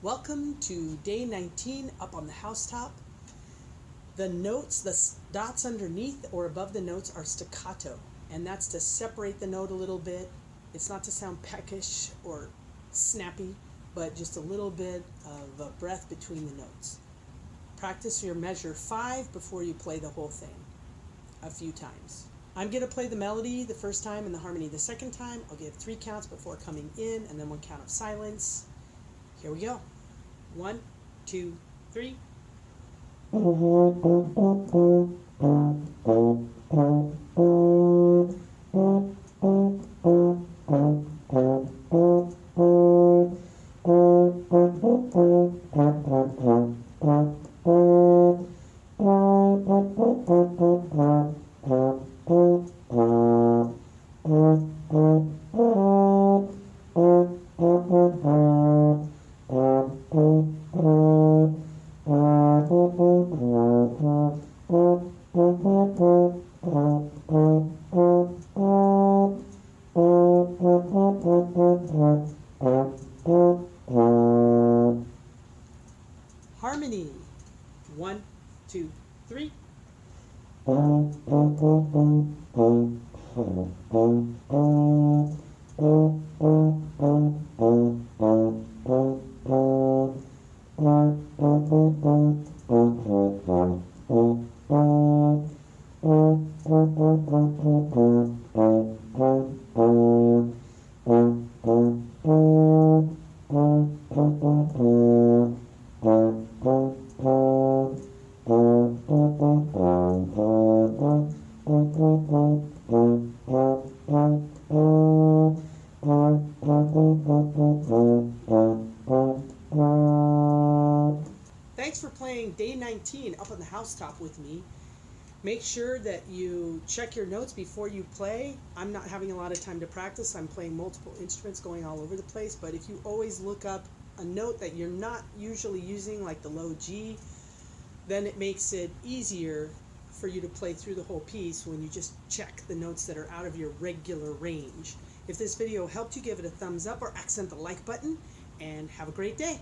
Welcome to day 19 up on the housetop. The notes, the dots underneath or above the notes are staccato, and that's to separate the note a little bit. It's not to sound peckish or snappy, but just a little bit of a breath between the notes. Practice your measure 5 before you play the whole thing a few times. I'm going to play the melody the first time and the harmony the second time. I'll give 3 counts before coming in and then 1 count of silence. Here we go. 1, 2, 3. Harmony. 1, 2, 3. Thanks for playing day 19 up on the housetop with me. Make sure that you check your notes before you play. I'm not having a lot of time to practice. I'm playing multiple instruments going all over the place, but if you always look up a note that you're not usually using, like the low G, then it makes it easier for you to play through the whole piece when you just check the notes that are out of your regular range. If this video helped you, give it a thumbs up or accent the like button, and have a great day.